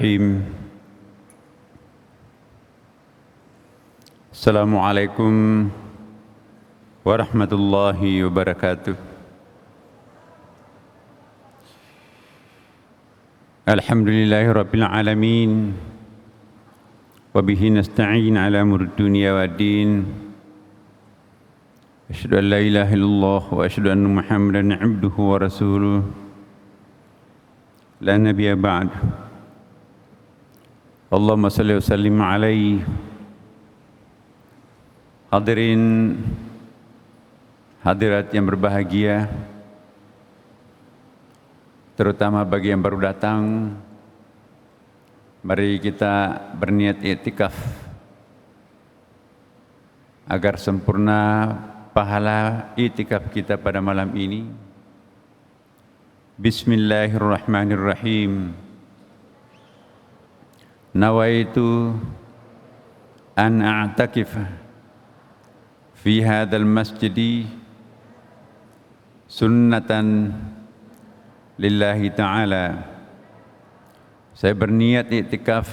Bismillahirrahmanirrahim. Assalamualaikum warahmatullahi wabarakatuh. Alhamdulillahi rabbil alamin. Wabihi nasta'in ala umurid dunya waddin. Asyhadu an la ilaha illallah wa asyhadu anna Muhammadan abduhu wa rasuluh. La nabiyya ba'd. Allahumma salli wa sallim alaihi. Hadirin hadirat yang berbahagia, terutama bagi yang baru datang, mari kita berniat i'tikaf agar sempurna pahala i'tikaf kita pada malam ini. Bismillahirrahmanirrahim. Nawaitu an a'takif fi hadzal masjidi sunnatan lillahi ta'ala. Saya berniat i'tikaf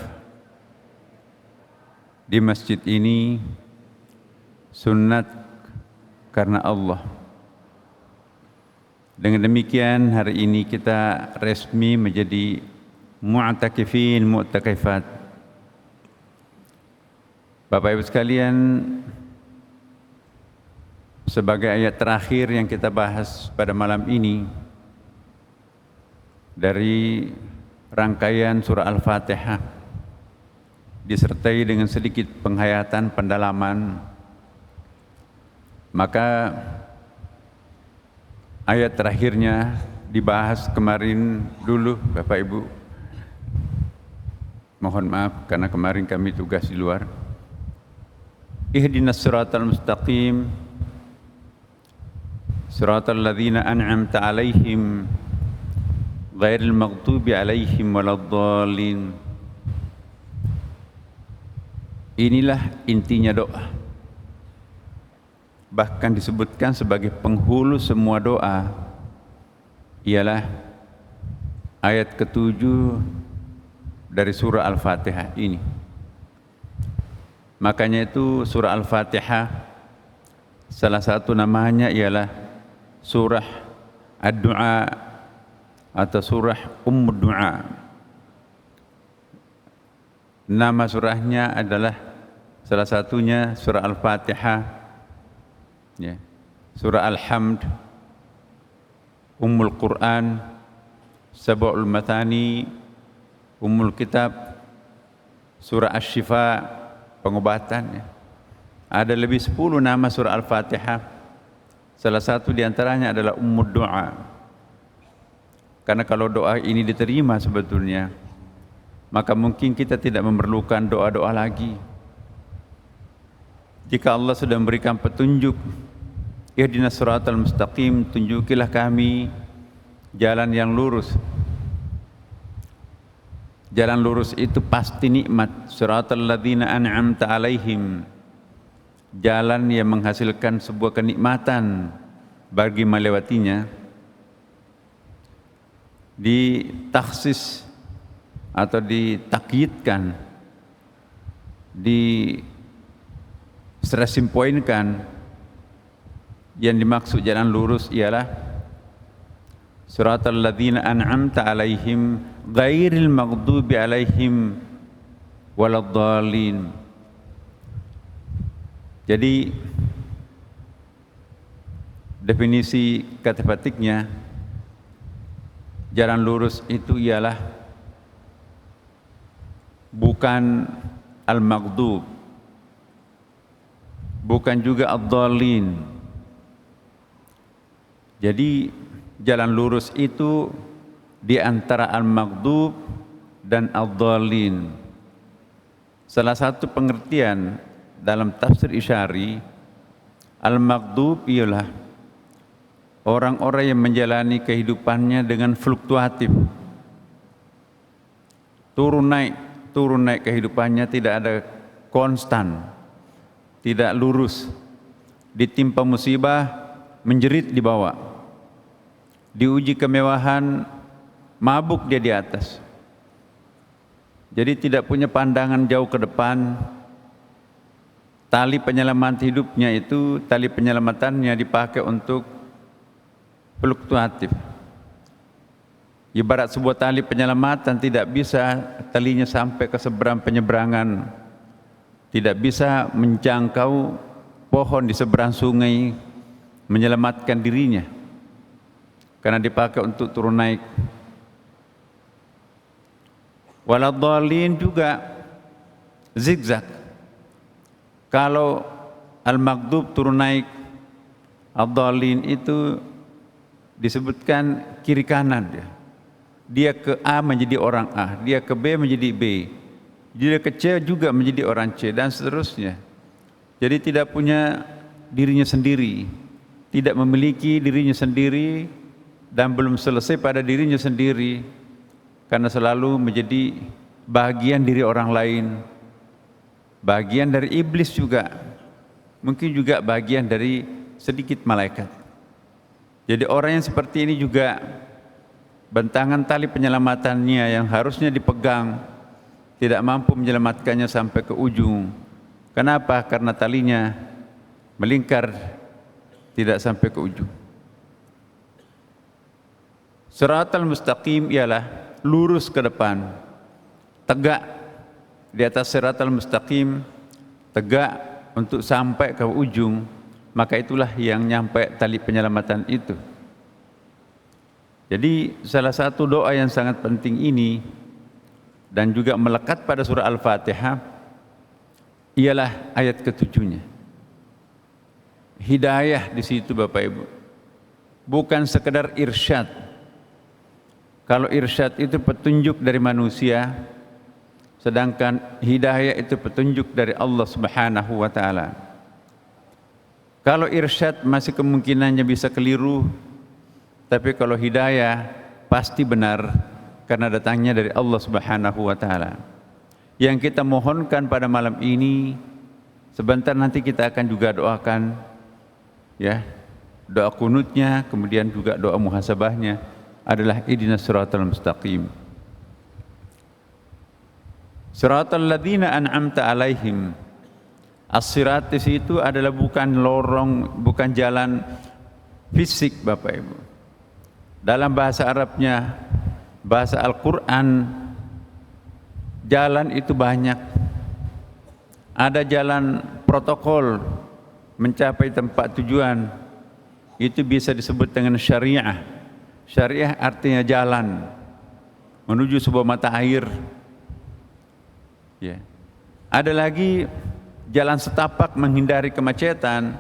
di masjid ini sunnat karena Allah. Dengan demikian hari ini kita resmi menjadi mu'takifin, mu'takifat. Bapak Ibu sekalian, sebagai ayat terakhir yang kita bahas pada malam ini dari rangkaian surah Al-Fatihah disertai dengan sedikit penghayatan pendalaman, maka ayat terakhirnya dibahas kemarin dulu. Bapak Ibu, mohon maaf karena kemarin kami tugas di luar. Ihdinas siratal mustaqim siratal ladzina an'amta alaihim ghairil maghdubi alaihim waladdallin. Inilah intinya doa. Bahkan disebutkan sebagai penghulu semua doa ialah ayat ke-7 dari surah Al-Fatihah ini. Makanya itu surah Al-Fatihah salah satu namanya ialah surah Ad-Du'a atau surah Ummud Du'a. Nama surahnya adalah salah satunya surah Al-Fatihah, ya, surah Al-Hamd, Ummul Quran, Sab'ul Mathani, Ummul Kitab, surah Asy-Syifa, pengobatan, ya. Ada lebih 10 nama surah Al-Fatihah. Salah satu diantaranya adalah Ummud Du'a. Karena kalau doa ini diterima sebetulnya, maka mungkin kita tidak memerlukan doa-doa lagi. Jika Allah sudah memberikan petunjuk, ihdinas siratal mustaqim, tunjukilah kami jalan yang lurus. Jalan lurus itu pasti nikmat. Siratal ladzina an'amta alaihim, jalan yang menghasilkan sebuah kenikmatan bagi melewatinya. Ditaksis atau ditakyidkan, stressing pointkan, yang dimaksud jalan lurus ialah siratal ladzina an'amta alaihim ghairil maghdubi alaihim waladdallin. Jadi definisi kata petiknya, jalan lurus itu ialah bukan al-maghdub, bukan juga ad-dallin. Jadi jalan lurus itu di antara al-maghdub dan ad-dallin. Salah satu pengertian dalam tafsir Isyari, al-maghdub ialah orang-orang yang menjalani kehidupannya dengan fluktuatif, turun naik kehidupannya, tidak ada konstan, tidak lurus. Ditimpa musibah, menjerit di bawah. Diuji kemewahan, mabuk dia di atas. Jadi tidak punya pandangan jauh ke depan. Tali penyelamat hidupnya itu, tali penyelamatannya dipakai untuk fluktuatif. Ibarat sebuah tali penyelamatan tidak bisa talinya sampai ke seberang penyeberangan, tidak bisa menjangkau pohon di seberang sungai menyelamatkan dirinya, karena dipakai untuk turun naik. Waladhdallin juga zigzag. Kalau al-maghdub turun naik, ad-dallin itu disebutkan kiri kanan dia. Dia ke A menjadi orang A, dia ke B menjadi B, dia ke C juga menjadi orang C, dan seterusnya. Jadi tidak punya dirinya sendiri, tidak memiliki dirinya sendiri, dan belum selesai pada dirinya sendiri, karena selalu menjadi bagian diri orang lain, bagian dari iblis juga, mungkin juga bagian dari sedikit malaikat. Jadi orang yang seperti ini juga bentangan tali penyelamatannya yang harusnya dipegang tidak mampu menyelamatkannya sampai ke ujung. Kenapa? Karena talinya melingkar tidak sampai ke ujung. Shiratal mustaqim ialah lurus ke depan, tegak di atas shiratal mustaqim, tegak untuk sampai ke ujung. Maka itulah yang nyampe tali penyelamatan itu. Jadi salah satu doa yang sangat penting ini dan juga melekat pada surah Al-Fatihah ialah ayat ketujuhnya. Hidayah di situ Bapak Ibu, bukan sekedar irsyad. Kalau irsyad itu petunjuk dari manusia, sedangkan hidayah itu petunjuk dari Allah Subhanahu wa taala. Kalau irsyad masih kemungkinannya bisa keliru, tapi kalau hidayah pasti benar karena datangnya dari Allah Subhanahu wa taala. Yang kita mohonkan pada malam ini, sebentar nanti kita akan juga doakan ya, doa kunutnya, kemudian juga doa muhasabahnya adalah ihdinas siratal mustaqim. Siratal ladzina an'amta alaihim. As-sirat itu adalah bukan lorong, bukan jalan fisik Bapak Ibu. Dalam bahasa Arabnya, bahasa Al-Quran, jalan itu banyak. Ada jalan protokol mencapai tempat tujuan, itu bisa disebut dengan syariah. Syariah artinya jalan menuju sebuah mata air. Ya. Ada lagi jalan setapak menghindari kemacetan.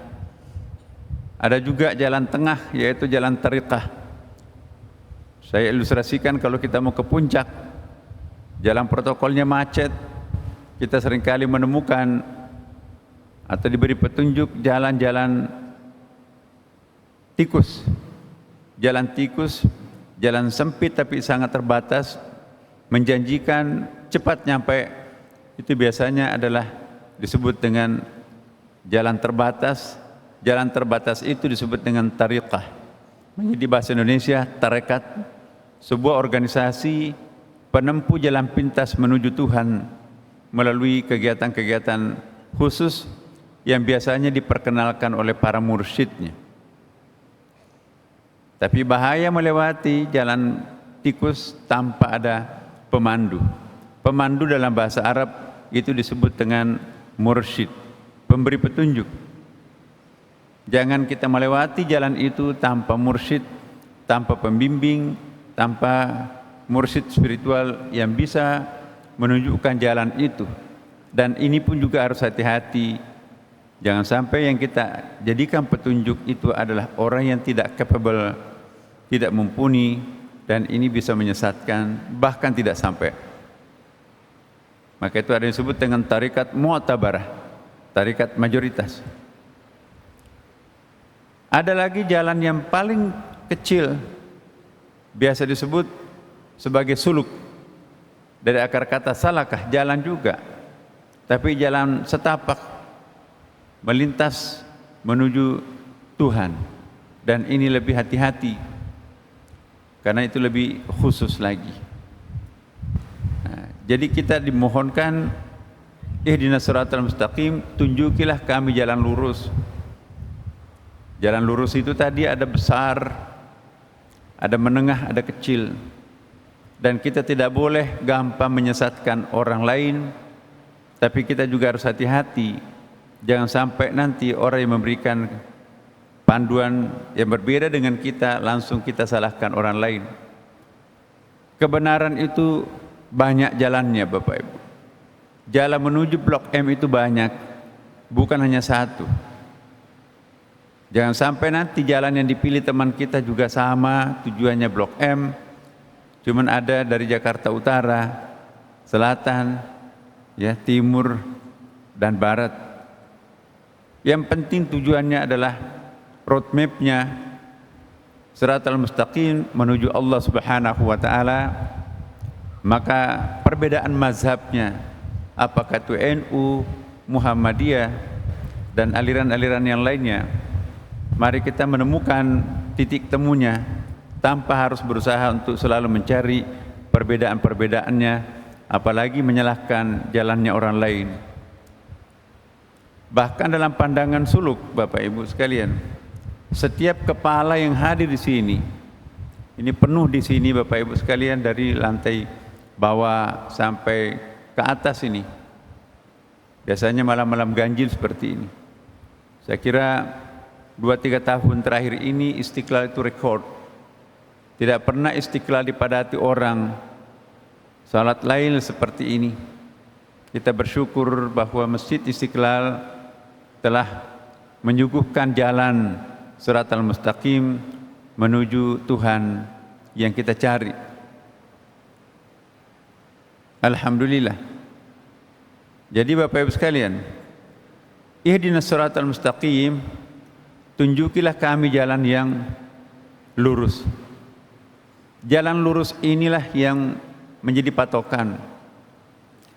Ada juga jalan tengah, yaitu jalan tariqah. Saya ilustrasikan kalau kita mau ke puncak, jalan protokolnya macet, kita seringkali menemukan atau diberi petunjuk jalan-jalan tikus. Jalan tikus, jalan sempit tapi sangat terbatas, menjanjikan cepat nyampe. Itu biasanya adalah disebut dengan jalan terbatas. Jalan terbatas itu disebut dengan tariqah. Menjadi bahasa Indonesia, tarekat, sebuah organisasi penempuh jalan pintas menuju Tuhan melalui kegiatan-kegiatan khusus yang biasanya diperkenalkan oleh para mursyidnya. Tapi bahaya melewati jalan tikus tanpa ada pemandu. Pemandu dalam bahasa Arab itu disebut dengan mursyid, pemberi petunjuk. Jangan kita melewati jalan itu tanpa mursyid, tanpa pembimbing, tanpa mursyid spiritual yang bisa menunjukkan jalan itu. Dan ini pun juga harus hati-hati. Jangan sampai yang kita jadikan petunjuk itu adalah orang yang tidak capable, tidak mumpuni, dan ini bisa menyesatkan, bahkan tidak sampai. Maka itu ada yang disebut dengan tarikat mu'tabarah, tarikat mayoritas. Ada lagi jalan yang paling kecil, biasa disebut sebagai suluk. Dari akar kata salakah, jalan juga. Tapi jalan setapak, melintas menuju Tuhan. Dan ini lebih hati-hati, karena itu lebih khusus lagi. Jadi kita dimohonkan ihdinas siratal mustaqim, tunjukilah kami jalan lurus. Jalan lurus itu tadi ada besar, ada menengah, ada kecil. Dan kita tidak boleh gampang menyesatkan orang lain, tapi kita juga harus hati-hati. Jangan sampai nanti orang yang memberikan panduan yang berbeda dengan kita, langsung kita salahkan orang lain. Kebenaran itu banyak jalannya Bapak Ibu. Jalan menuju Blok M itu banyak, bukan hanya satu. Jangan sampai nanti jalan yang dipilih teman kita juga sama, tujuannya Blok M, cuman ada dari Jakarta Utara, Selatan, ya, Timur, dan Barat. Yang penting tujuannya adalah roadmap-nya Siratal Mustaqim menuju Allah Subhanahu wa Ta'ala. Maka perbedaan mazhabnya, apakah itu NU, Muhammadiyah, dan aliran-aliran yang lainnya, mari kita menemukan titik temunya tanpa harus berusaha untuk selalu mencari perbedaan-perbedaannya, apalagi menyalahkan jalannya orang lain. Bahkan dalam pandangan suluk, Bapak Ibu sekalian, setiap kepala yang hadir di sini, ini penuh di sini Bapak Ibu sekalian, dari lantai bawah sampai ke atas ini. Biasanya malam-malam ganjil seperti ini. Saya kira 2-3 tahun terakhir ini Istiqlal itu rekor. Tidak pernah Istiqlal dipadati orang salat lail seperti ini. Kita bersyukur bahwa Masjid Istiqlal telah menyuguhkan jalan Siratal Mustaqim menuju Tuhan yang kita cari. Alhamdulillah. Jadi Bapak Ibu sekalian, ihdinas siratal mustaqim, tunjukilah kami jalan yang lurus. Jalan lurus inilah yang menjadi patokan.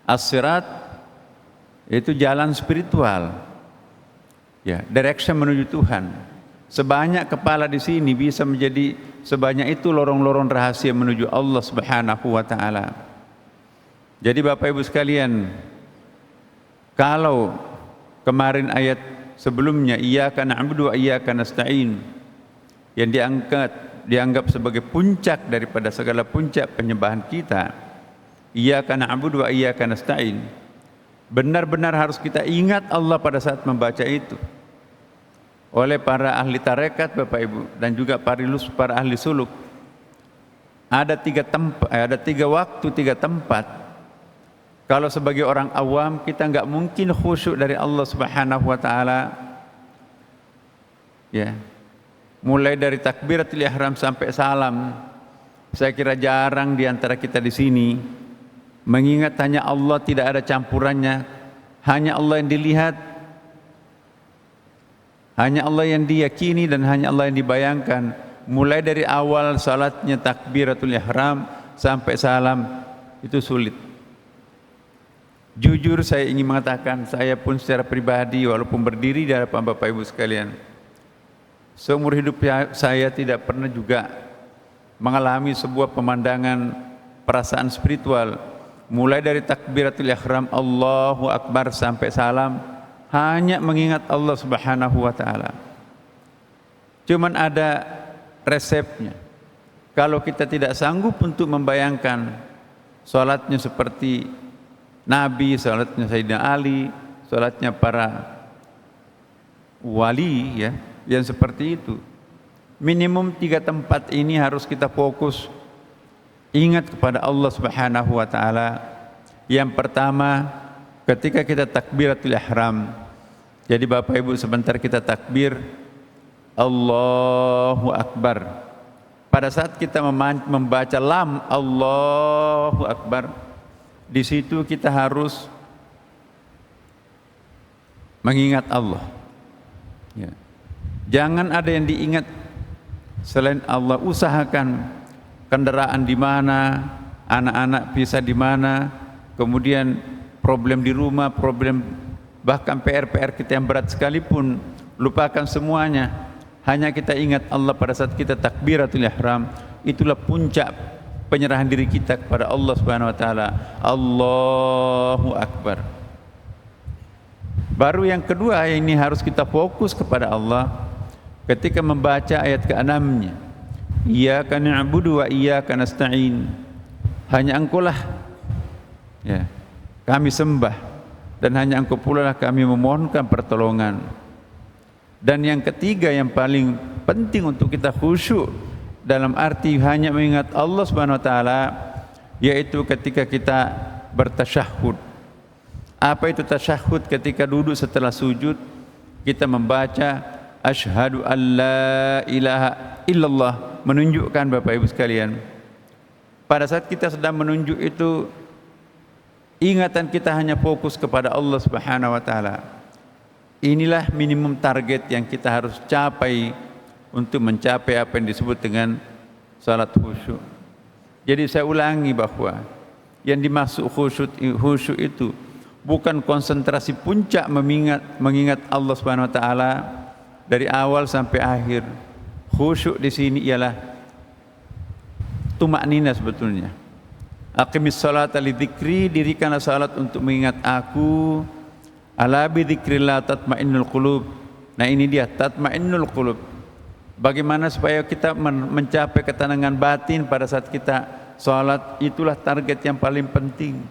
As-sirat itu jalan spiritual, ya, direction menuju Tuhan. Sebanyak kepala di sini bisa menjadi sebanyak itu lorong-lorong rahasia menuju Allah Subhanahu wa Ta'ala. Jadi Bapak Ibu sekalian, kalau kemarin ayat sebelumnya iyyaka na'budu wa iyyaka nasta'in yang dianggap sebagai puncak daripada segala puncak penyembahan kita, iyyaka na'budu wa iyyaka nasta'in, benar-benar harus kita ingat Allah pada saat membaca itu. Oleh para ahli tarekat Bapak Ibu dan juga para ahli suluk, ada 3 waktu, 3 tempat. Kalau sebagai orang awam kita nggak mungkin khusyuk dari Allah Subhanahu wa Ta'ala, ya, mulai dari takbiratul ihram sampai salam. Saya kira jarang di antara kita di sini mengingat hanya Allah, tidak ada campurannya, hanya Allah yang dilihat, hanya Allah yang diyakini, dan hanya Allah yang dibayangkan. Mulai dari awal salatnya takbiratul ihram sampai salam itu sulit. Jujur saya ingin mengatakan, saya pun secara pribadi walaupun berdiri di hadapan Bapak Ibu sekalian, seumur hidup saya tidak pernah juga mengalami sebuah pemandangan perasaan spiritual mulai dari takbiratul ihram Allahu Akbar sampai salam hanya mengingat Allah Subhanahu wa Ta'ala. Cuman ada resepnya. Kalau kita tidak sanggup untuk membayangkan salatnya seperti Nabi, salatnya Sayyidina Ali, salatnya para wali, ya, yang seperti itu, minimum 3 tempat ini harus kita fokus ingat kepada Allah Subhanahu wa Ta'ala. Yang pertama, ketika kita takbiratul ihram. Jadi Bapak Ibu, sebentar kita takbir Allahu Akbar. Pada saat kita membaca lam Allahu Akbar, di situ kita harus mengingat Allah, ya. Jangan ada yang diingat selain Allah. Usahakan kendaraan di mana, anak-anak bisa di mana, kemudian problem di rumah, problem bahkan PR-PR kita yang berat sekalipun, lupakan semuanya. Hanya kita ingat Allah pada saat kita takbiratul ihram. Itulah puncak penyerahan diri kita kepada Allah Subhanahu wa taala. Allahu Akbar. Baru yang kedua, ini harus kita fokus kepada Allah ketika membaca ayat ke-6-nya. Iyyaka na'budu wa iyyaka nasta'in. Hanya Engkau-lah ya, kami sembah, dan hanya Engkau pula lah kami memohonkan pertolongan. Dan yang ketiga yang paling penting untuk kita khusyuk dalam arti hanya mengingat Allah Subhanahu wa taala, yaitu ketika kita bertasyahud. Apa itu tasyahud? Ketika duduk setelah sujud, kita membaca asyhadu an la ilaha illallah, menunjukkan Bapak Ibu sekalian, pada saat kita sedang menunjuk itu ingatan kita hanya fokus kepada Allah Subhanahu wa taala. Inilah minimum target yang kita harus capai untuk mencapai apa yang disebut dengan salat khusyuk. Jadi saya ulangi bahwa yang dimaksud khusyuk itu bukan konsentrasi puncak mengingat Allah Subhanahu wa taala dari awal sampai akhir. Khusyuk di sini ialah tumaknina sebetulnya. Aqimis salata li dzikri, dirikanlah salat untuk mengingat aku. Ala bi dzikrillah tatmainnul qulub. Nah ini dia tatmainnul qulub. Bagaimana supaya kita mencapai ketenangan batin pada saat kita salat, itulah target yang paling penting.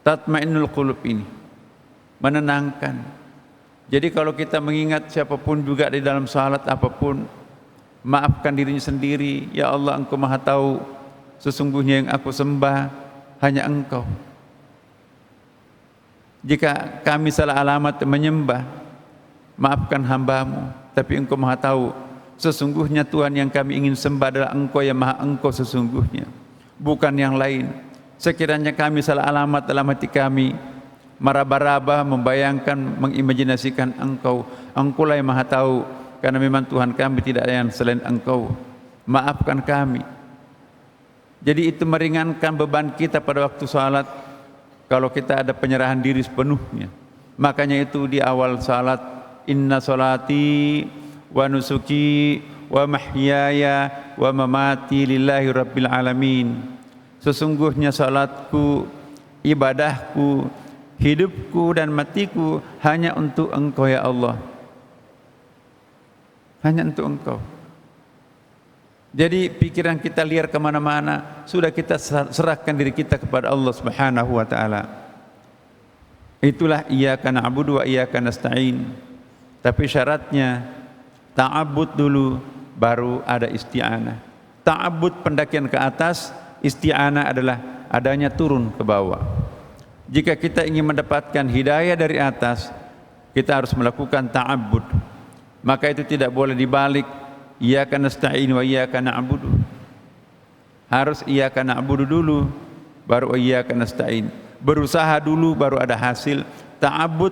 Tatmainnul qulub ini menenangkan. Jadi kalau kita mengingat siapapun juga di dalam salat apapun, maafkan dirinya sendiri. Ya Allah, Engkau Maha tahu, sesungguhnya yang aku sembah hanya Engkau. Jika kami salah alamat menyembah, maafkan hamba-Mu, tapi Engkau Maha tahu, sesungguhnya Tuhan yang kami ingin sembah adalah Engkau yang Maha Engkau sesungguhnya, bukan yang lain. Sekiranya kami salah alamat dalam hati kami, meraba-raba, membayangkan, mengimajinasikan Engkau, Engkau lah yang Maha tahu, karena memang Tuhan kami tidak ada yang selain Engkau. Maafkan kami. Jadi itu meringankan beban kita pada waktu salat kalau kita ada penyerahan diri sepenuhnya. Makanya itu di awal salat, inna salati wa nusuki wa mahyaya wa mamati lillahi rabbil alamin. Sesungguhnya salatku, ibadahku, hidupku dan matiku hanya untuk Engkau ya Allah. Hanya untuk Engkau. Jadi pikiran kita liar kemana-mana, sudah kita serahkan diri kita kepada Allah Subhanahu wa ta'ala. Itulah iyyaka na'budu wa iyyaka nasta'in. Tapi syaratnya ta'abbud dulu, baru ada isti'anah. Ta'abbud pendakian ke atas, isti'anah adalah adanya turun ke bawah. Jika kita ingin mendapatkan hidayah dari atas, kita harus melakukan ta'abbud. Maka itu tidak boleh dibalik, iyyaka nasta'in wa iyyaka na'budu. Harus iyyaka na'budu dulu, baru iyyaka nasta'in. Berusaha dulu, baru ada hasil. Ta'abbud,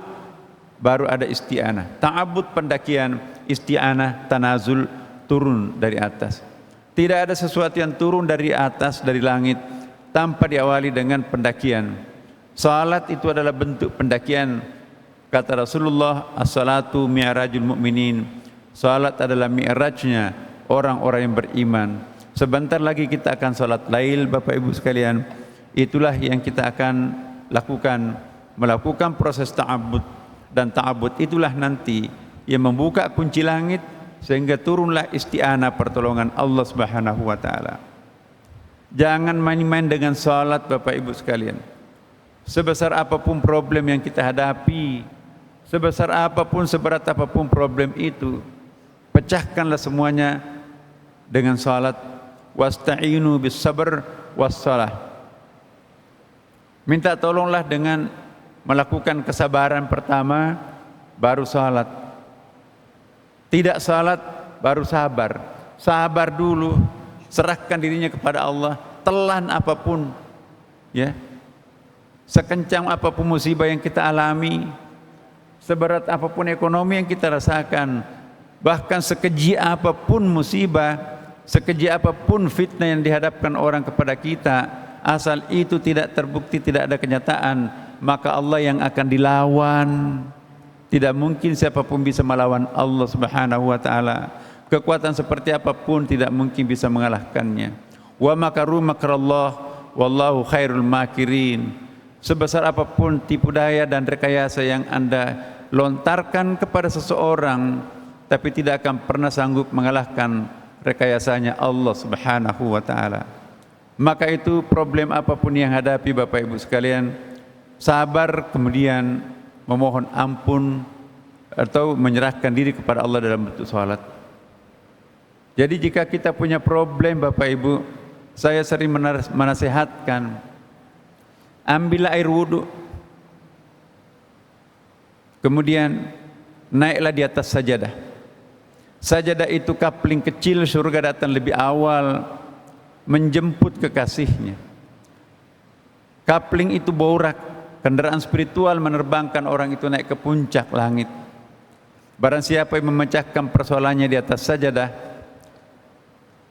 baru ada isti'anah. Ta'abbud pendakian, isti'anah tanazul, turun dari atas. Tidak ada sesuatu yang turun dari atas, dari langit, tanpa diawali dengan pendakian. Salat itu adalah bentuk pendakian. Kata Rasulullah, as-salatu mi'rajul mu'minin. Salat adalah mi'rajnya orang-orang yang beriman. Sebentar lagi kita akan salat lail, Bapak Ibu sekalian. Itulah yang kita akan lakukan, melakukan proses ta'abbud. Dan ta'abbud itulah nanti yang membuka kunci langit sehingga turunlah isti'anah pertolongan Allah Subhanahu wa taala. Jangan main-main dengan salat, Bapak Ibu sekalian. Sebesar apapun problem yang kita hadapi, sebesar apapun, seberat apapun problem itu, pecahkanlah semuanya dengan salat. Wasta'inu bis sabr was salah. Minta tolonglah dengan melakukan kesabaran pertama, baru salat. Tidak salat, baru sabar. Sabar dulu, serahkan dirinya kepada Allah. Telan apapun, ya, sekencang apapun musibah yang kita alami, seberat apapun ekonomi yang kita rasakan, bahkan sekeji apapun musibah, sekeji apapun fitnah yang dihadapkan orang kepada kita, asal itu tidak terbukti, tidak ada kenyataan, maka Allah yang akan dilawan. Tidak mungkin siapapun bisa melawan Allah Subhanahu wa ta'ala. Kekuatan seperti apapun tidak mungkin bisa mengalahkannya. Wa makaru makrallah wallahu khairul makirin. Sebesar apapun tipu daya dan rekayasa yang Anda lontarkan kepada seseorang, tapi tidak akan pernah sanggup mengalahkan rekayasanya Allah Subhanahu wa taala. Maka itu problem apapun yang hadapi Bapak Ibu sekalian, sabar kemudian memohon ampun atau menyerahkan diri kepada Allah dalam bentuk salat. Jadi jika kita punya problem Bapak Ibu, saya sering menasihatkan, ambillah air wudhu, kemudian naiklah di atas sajadah. Sajadah itu kapling kecil surga datang lebih awal menjemput kekasihnya. Kapling itu borak, kendaraan spiritual menerbangkan orang itu naik ke puncak langit. Barang siapa yang memecahkan persoalannya di atas sajadah,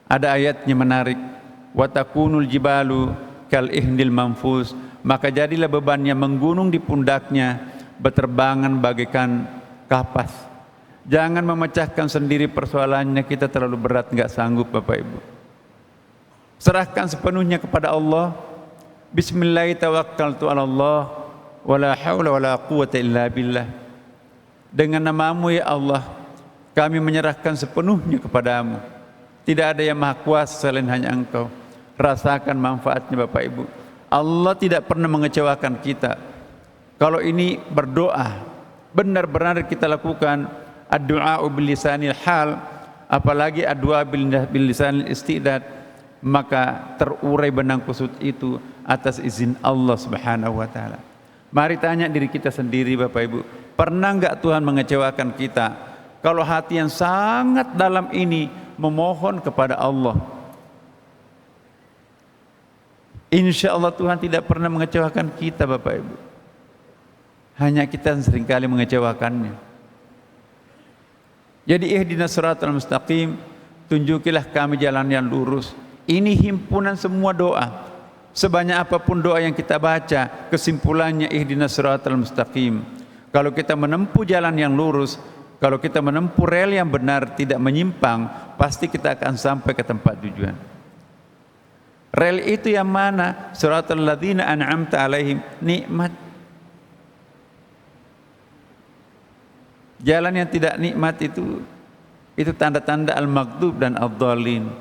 ada ayatnya menarik, wa takunul jibalu kal ihnil manfus, maka jadilah bebannya menggunung di pundaknya, berterbangan bagaikan kapas. Jangan memecahkan sendiri persoalannya, kita terlalu berat, enggak sanggup Bapak Ibu. Serahkan sepenuhnya kepada Allah. Bismillah tawakkaltu ala Allah wala haula wala quwwata illa billah. Dengan namamu ya Allah, kami menyerahkan sepenuhnya kepadamu. Tidak ada yang maha kuasa selain hanya Engkau. Rasakan manfaatnya Bapak Ibu. Allah tidak pernah mengecewakan kita. Kalau ini berdoa, benar-benar kita lakukan ad-du'a bil lisanil hal, apalagi ad-du'a bil lisanil istidad, maka terurai benang kusut itu atas izin Allah Subhanahu wa taala. Mari tanya diri kita sendiri Bapak Ibu, pernah enggak Tuhan mengecewakan kita? Kalau hati yang sangat dalam ini memohon kepada Allah, insya Allah Tuhan tidak pernah mengecewakan kita Bapak Ibu. Hanya kita seringkali mengecewakannya. Jadi ihdinas siratal mustaqim, tunjukilah kami jalan yang lurus. Ini himpunan semua doa. Sebanyak apapun doa yang kita baca, kesimpulannya ihdinas siratal mustaqim. Kalau kita menempuh jalan yang lurus, kalau kita menempuh rel yang benar, tidak menyimpang, pasti kita akan sampai ke tempat tujuan. Rel itu yang mana? Siratal ladzina an'amta alaihim, nikmat. Jalan yang tidak nikmat itu tanda-tanda al-maghdub dan ad-dhalin.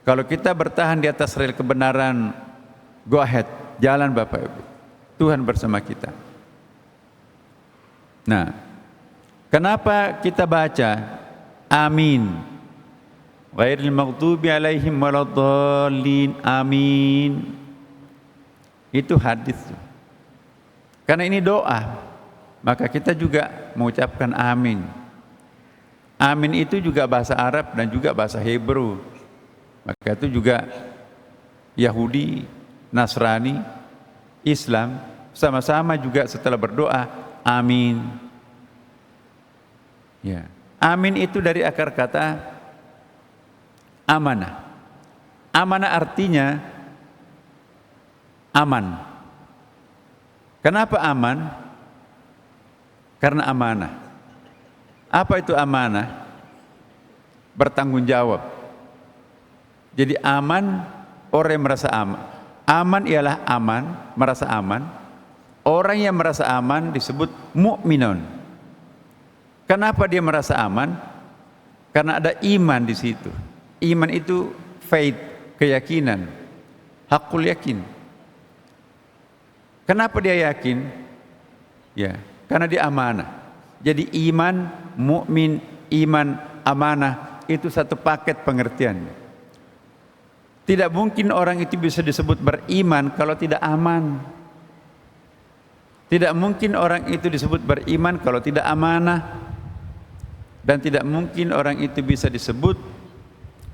Kalau kita bertahan di atas rel kebenaran, go ahead, jalan Bapak Ibu. Tuhan bersama kita. Nah, kenapa kita baca amin? Ghairil maghdubi alaihim waladdallin, amin. Itu hadis. Karena ini doa, maka kita juga mengucapkan amin. Amin itu juga bahasa Arab dan juga bahasa Hebrew. Maka itu juga Yahudi, Nasrani, Islam sama-sama juga setelah berdoa amin. Ya, amin itu dari akar kata amanah. Amanah artinya aman. Kenapa aman? Karena amanah. Apa itu amanah? Bertanggung jawab. Jadi aman, orang yang merasa aman. Aman ialah aman, merasa aman. Orang yang merasa aman disebut mukminun. Kenapa dia merasa aman? Karena ada iman di situ. Iman itu faith, keyakinan, hakul yakin. Kenapa dia yakin? Ya, karena dia amanah. Jadi iman, mukmin, iman, amanah itu satu paket pengertiannya. Tidak mungkin orang itu bisa disebut beriman kalau tidak aman. Tidak mungkin orang itu disebut beriman kalau tidak amanah. Dan tidak mungkin orang itu bisa disebut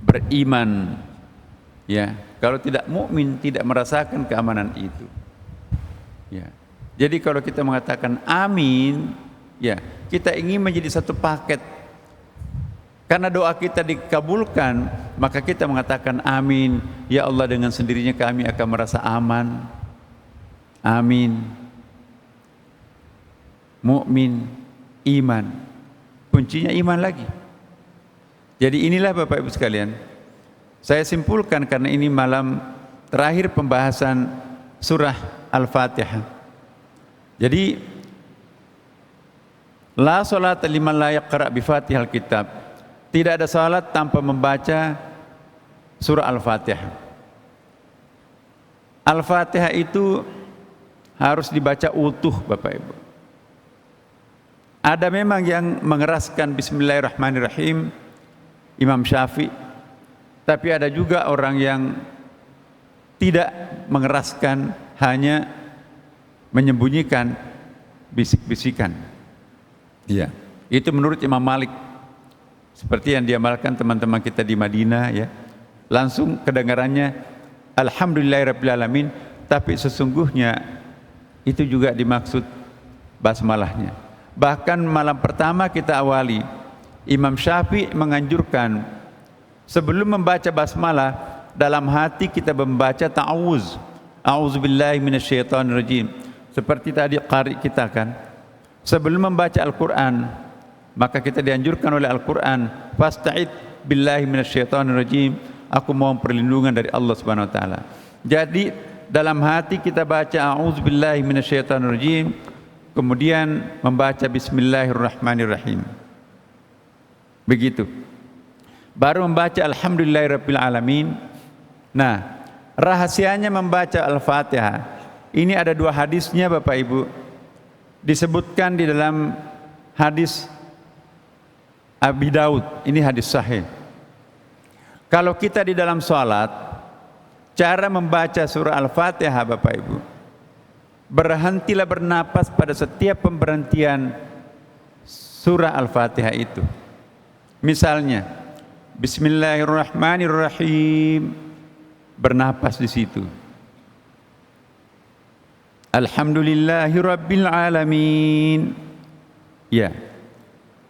beriman, ya, kalau tidak mukmin, tidak merasakan keamanan itu. Ya. Jadi kalau kita mengatakan amin, ya, kita ingin menjadi satu paket. Karena doa kita dikabulkan, maka kita mengatakan amin. Ya Allah, dengan sendirinya kami akan merasa aman. Amin. Mukmin, iman. Kuncinya iman lagi. Jadi inilah Bapak Ibu sekalian, saya simpulkan karena ini malam terakhir pembahasan surah Al-Fatihah. Jadi la salata liman la yaqra' bi Fatihal kitab. Tidak ada salat tanpa membaca surah Al-Fatihah. Al-Fatihah itu harus dibaca utuh Bapak Ibu. Ada memang yang mengeraskan Bismillahirrahmanirrahim, Imam Syafi'i, tapi ada juga orang yang tidak mengeraskan, hanya menyembunyikan bisik-bisikan. Iya, itu menurut Imam Malik. Seperti yang diamalkan teman-teman kita di Madinah ya. Langsung kedengarannya Alhamdulillahirrabbilalamin, tapi sesungguhnya itu juga dimaksud basmalahnya. Bahkan malam pertama kita awali, Imam Syafi'i menganjurkan sebelum membaca basmalah, dalam hati kita membaca ta'awuz. A'udzubillahi minasyaitonirrajim. Seperti tadi qari kita kan. Sebelum membaca Al-Quran, maka kita dianjurkan oleh Al-Quran, fasta'id billahi minasyaitonirrajim, aku mohon perlindungan dari Allah Subhanahu wa taala. Jadi dalam hati kita baca a'udzubillahi minasyaitonirrajim, kemudian membaca bismillahirrahmanirrahim. Begitu. Baru membaca alhamdulillahirabbil alamin. Nah, rahasianya membaca Al-Fatihah. Ini ada dua hadisnya Bapak Ibu. Disebutkan di dalam hadis Abi Daud, ini hadis sahih. Kalau kita di dalam sholat, cara membaca surah Al-Fatihah Bapak Ibu, berhentilah bernapas pada setiap pemberhentian surah Al-Fatihah itu. Misalnya, Bismillahirrahmanirrahim, bernapas di situ. Alhamdulillahirabbil alamin. Ya.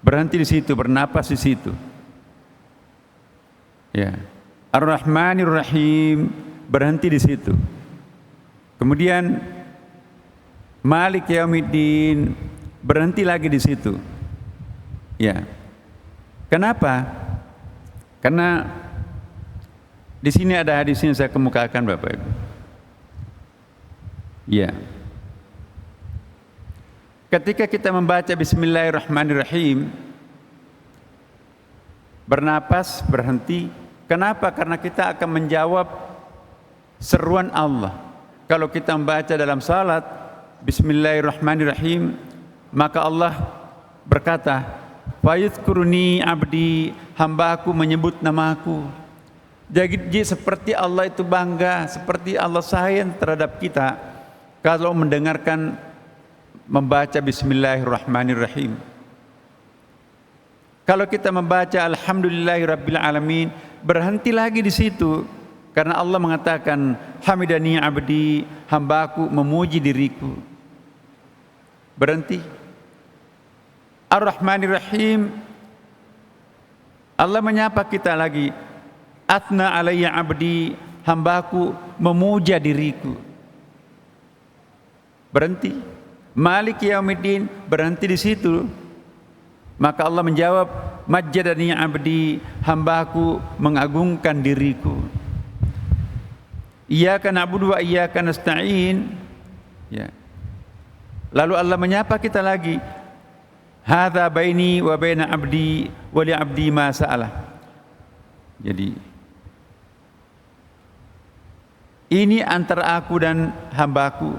Berhenti di situ, bernapas di situ. Ya. Ar-Rahmanir-Rahim, berhenti di situ. Kemudian Malik Yaumiddin, berhenti lagi di situ. Ya. Kenapa? Karena di sini ada hadis yang saya kemukakan Bapak Ibu. Ya. Ketika kita membaca Bismillahirrahmanirrahim, bernapas, berhenti. Kenapa? Karena kita akan menjawab seruan Allah. Kalau kita membaca dalam salat Bismillahirrahmanirrahim, maka Allah berkata, "Fayadhkuruni abdi", hambaku menyebut namaku. Jadi seperti Allah itu bangga, seperti Allah sayang terhadap kita kalau mendengarkan membaca Bismillahirrahmanirrahim. Kalau kita membaca Alhamdulillahirabbil alamin, berhenti lagi di situ karena Allah mengatakan hamidani abdi, hambaku memuji diriku. Berhenti. Ar-Rahmanirrahim, Allah menyapa kita lagi, atna alayya abdi, hambaku memuja diriku. Berhenti. Malik Yaumiddin, berhenti di situ. Maka Allah menjawab, majjadani abdi, hambaku mengagungkan diriku. Iyyaka na'budu wa iyyaka nasta'in. Ya. Lalu Allah menyapa kita lagi, hadza baini wa baina abdi wa li abdi ma sa'alah. Jadi ini antara aku dan hambaku,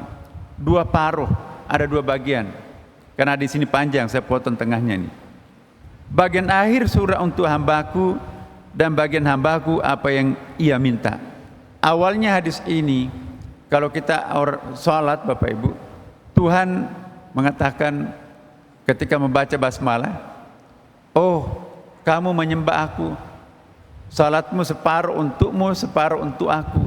dua paruh. Ada dua bagian. Karena di sini panjang, saya potong tengahnya nih. Bagian akhir surah untuk hambaku dan bagian hambaku apa yang ia minta. Awalnya hadis ini, kalau kita sholat Bapak Ibu, Tuhan mengatakan ketika membaca basmalah, oh kamu menyembah aku, salatmu separuh untukmu, separuh untuk aku.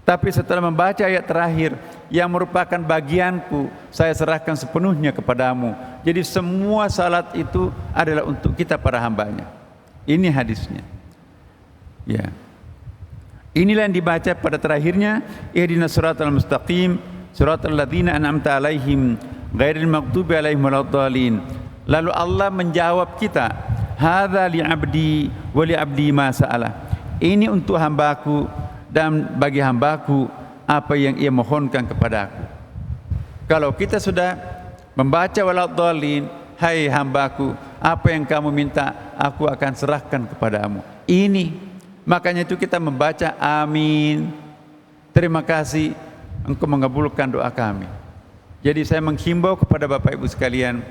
Tapi setelah membaca ayat terakhir, yang merupakan bagianku, saya serahkan sepenuhnya kepadamu. Jadi semua salat itu adalah untuk kita para hambanya. Ini hadisnya. Ya. Inilah yang dibaca pada terakhirnya, ihdinas siratal mustaqim, siratal ladzina an'amta alaihim, ghairil maghdubi alaihim waladdallin. Lalu Allah menjawab kita, hadza li 'abdi wa li 'abdi ma sa'ala. Ini untuk hambaku dan bagi hambaku apa yang ia mohonkan kepadaku. Kalau kita sudah membaca waladhdallin, hai hambaku, apa yang kamu minta aku akan serahkan kepadamu. Ini makanya itu kita membaca amin. Terima kasih engkau mengabulkan doa kami. Jadi saya menghimbau kepada Bapak Ibu sekalian,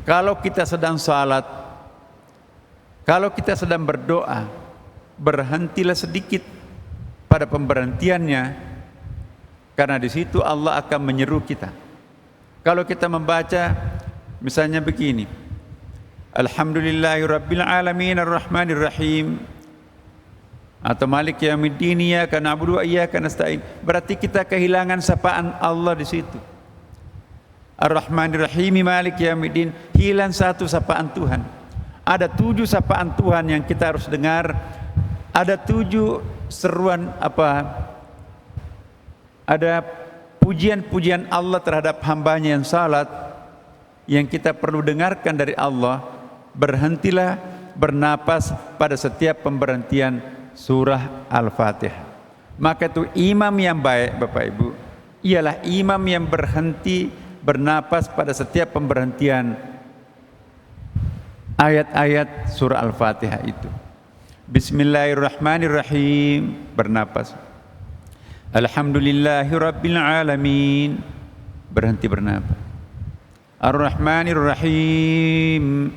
kalau kita sedang salat, kalau kita sedang berdoa, berhentilah sedikit pada pemberhentiannya, karena di situ Allah akan menyeru kita. Kalau kita membaca misalnya begini, Alhamdulillahirabbil alamin arrahmanir rahim, atau Maliki yaumiddin iyyaka na'budu wa iyyaka nasta'in, berarti kita kehilangan sapaan Allah di situ. Ar-Rahmanir Rahim Maliki yaumiddin, hilang satu sapaan Tuhan. Ada 7 sapaan Tuhan yang kita harus dengar. Ada 7 seruan ada pujian-pujian Allah terhadap hambanya yang salat yang kita perlu dengarkan dari Allah. Berhentilah bernapas pada setiap pemberhentian surah Al-Fatihah. Maka itu imam yang baik Bapak Ibu ialah imam yang berhenti bernapas pada setiap pemberhentian ayat-ayat surah Al-Fatihah itu. Bismillahirrahmanirrahim, bernapas. Alhamdulillahirabbil alamin, berhenti bernapas. Ar-Rahmanirrahim,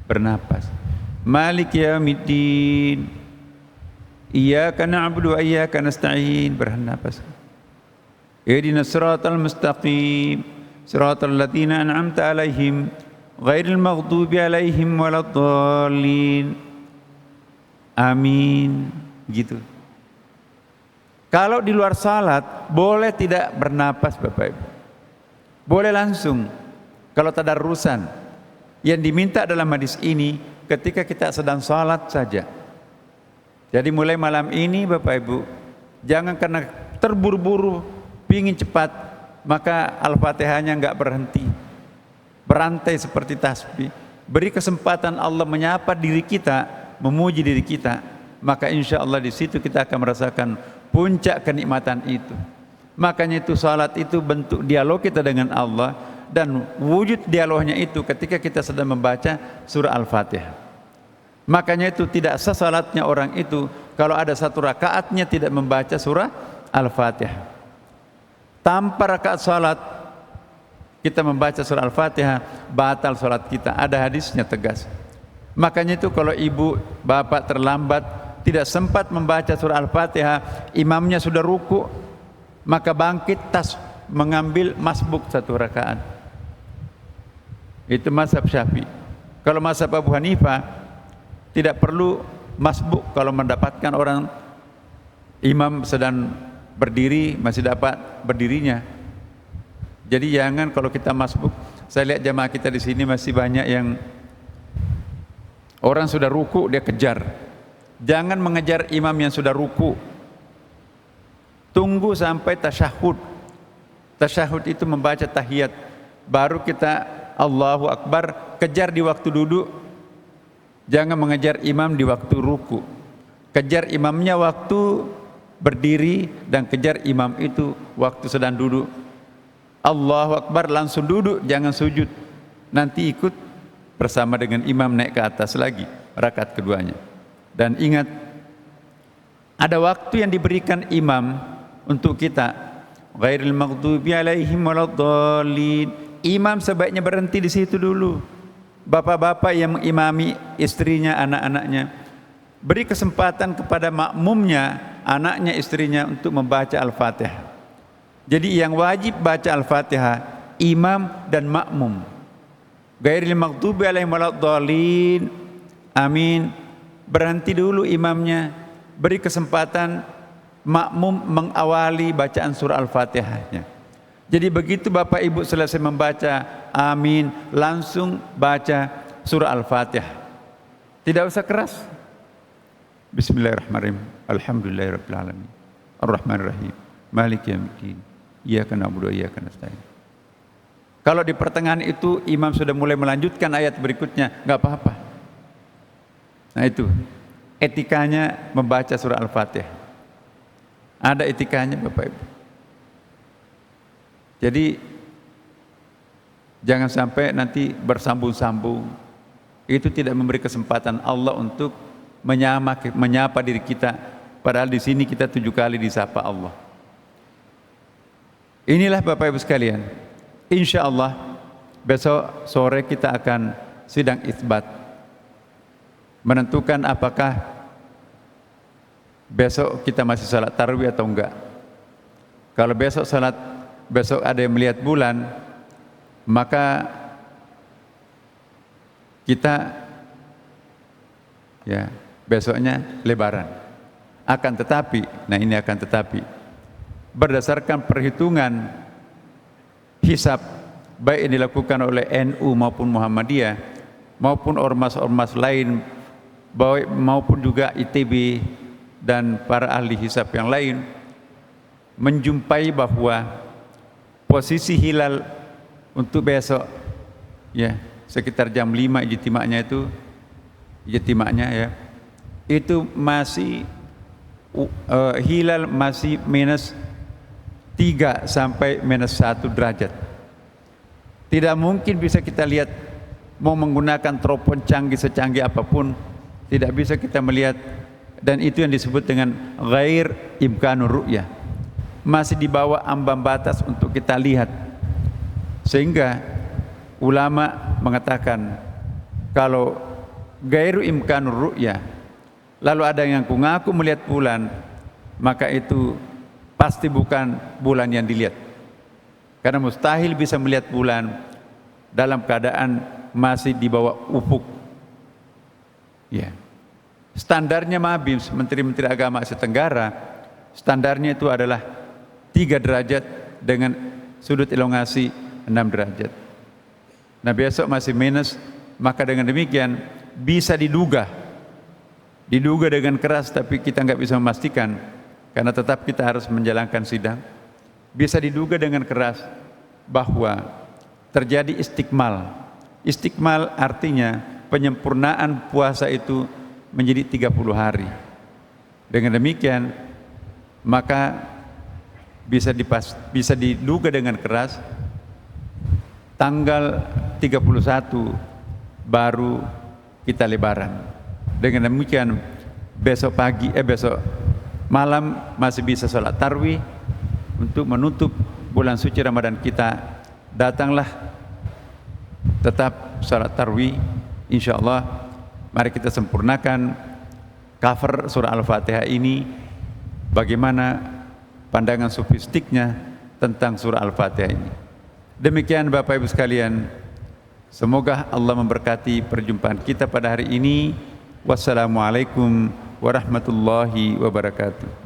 bernapas. Maliki yaumiddin, iyyaka na'budu wa iyyaka nasta'in, bernapas. Ihdinas siratal mustaqim, siratal ladzina an'amta 'alaihim ghairil maghdubi 'alaihim waladdallin. Amin. Gitu. Kalau di luar salat boleh tidak bernapas Bapak Ibu. Boleh langsung. Kalau tadarrusan. Yang diminta dalam hadis ini ketika kita sedang salat saja. Jadi mulai malam ini Bapak Ibu, jangan karena terburu-buru ingin cepat, maka Al-Fatihahnya enggak berhenti, berantai seperti tasbih. Beri kesempatan Allah menyapa diri kita, memuji diri kita, maka insya Allah di situ kita akan merasakan puncak kenikmatan itu. Makanya itu salat itu bentuk dialog kita dengan Allah, dan wujud dialognya itu ketika kita sedang membaca surah Al-Fatihah. Makanya itu tidak sah salatnya orang itu kalau ada satu rakaatnya tidak membaca surah Al-Fatihah. Tanpa rakaat salat kita membaca surah Al-Fatihah, batal salat kita. Ada hadisnya tegas. Makanya itu kalau ibu bapak terlambat tidak sempat membaca surah Al-Fatihah, imamnya sudah ruku, maka bangkit mengambil masbuk 1 rakaat. Itu mazhab Syafi'i. Kalau mazhab Abu Hanifah tidak perlu masbuk kalau mendapatkan orang imam sedang berdiri masih dapat berdirinya. Jadi jangan kalau kita masbuk. Saya lihat jamaah kita di sini masih banyak yang orang sudah ruku dia kejar. Jangan mengejar imam yang sudah ruku. Tunggu sampai tasyahud. Tasyahud itu membaca tahiyat. Baru kita Allahu Akbar, kejar di waktu duduk. Jangan mengejar imam di waktu ruku. Kejar imamnya waktu berdiri dan kejar imam itu waktu sedang duduk. Allahu Akbar langsung duduk, jangan sujud. Nanti ikut bersama dengan imam naik ke atas lagi rakaat keduanya. Dan ingat, ada waktu yang diberikan imam untuk kita. Ghairil maghdubi alaihim waladdallin. Imam sebaiknya berhenti di situ dulu. Bapak-bapak yang mengimami istrinya, anak-anaknya, beri kesempatan kepada makmumnya, anaknya, istrinya untuk membaca Al-Fatihah. Jadi yang wajib baca Al-Fatihah imam dan makmum. Ghairil maghdubi alaihim waladdallin. Amin. Berhenti dulu imamnya, beri kesempatan makmum mengawali bacaan surah Al-Fatihahnya. Jadi begitu Bapak Ibu selesai membaca amin, langsung baca surah Al-Fatihah. Tidak usah keras. Bismillahirrahmanirrahim. Alhamdulillahirabbil alamin. Ar-Rahmanirrahim. Maliki yaumiddin. Iyyaka na'budu wa iyyaka nasta'in. Kalau di pertengahan itu imam sudah mulai melanjutkan ayat berikutnya, enggak apa-apa. Nah itu etikanya membaca surah Al-Fatihah. Ada etikanya Bapak Ibu. Jadi jangan sampai nanti bersambung-sambung. Itu tidak memberi kesempatan Allah untuk menyapa diri kita. Padahal di sini kita 7 kali disapa Allah. Inilah Bapak Ibu sekalian. Insya Allah besok sore kita akan sidang isbat, menentukan apakah besok kita masih salat tarawih atau enggak. Kalau besok ada yang melihat bulan, maka kita ya besoknya lebaran. Akan tetapi, nah ini akan tetapi, berdasarkan perhitungan hisab baik yang dilakukan oleh NU maupun Muhammadiyah maupun ormas-ormas lain maupun juga ITB dan para ahli hisab yang lain, menjumpai bahwa posisi hilal untuk besok ya sekitar jam 5 ijtima'nya ya, itu masih hilal masih -3 sampai -1 derajat. Tidak mungkin bisa kita lihat, mau menggunakan teropong canggih secanggih apapun tidak bisa kita melihat, dan itu yang disebut dengan ghair imkanur ru'yah, masih di bawah ambang batas untuk kita lihat. Sehingga ulama mengatakan kalau gairu imkanur ru'yah lalu ada yang mengaku melihat bulan, maka itu pasti bukan bulan yang dilihat, karena mustahil bisa melihat bulan dalam keadaan masih di bawah ufuk ya. Standarnya MABIMS, Menteri-Menteri Agama Asia Tenggara, standarnya itu adalah 3 derajat dengan sudut elongasi 6 derajat. Nah besok masih minus, maka dengan demikian bisa diduga dengan keras, tapi kita nggak bisa memastikan karena tetap kita harus menjalankan sidang. Bisa diduga dengan keras bahwa terjadi istikmal. Istikmal artinya penyempurnaan puasa itu menjadi 30 hari. Dengan demikian maka bisa diduga dengan keras tanggal 31 baru kita lebaran. Dengan demikian besok malam masih bisa sholat tarawih untuk menutup bulan suci Ramadan kita. Datanglah tetap sholat tarawih insyaallah. Mari kita sempurnakan cover surah Al-Fatihah ini. Bagaimana pandangan sofistiknya tentang surah Al-Fatihah ini. Demikian Bapak Ibu sekalian, semoga Allah memberkati perjumpaan kita pada hari ini. Wassalamualaikum warahmatullahi wabarakatuh.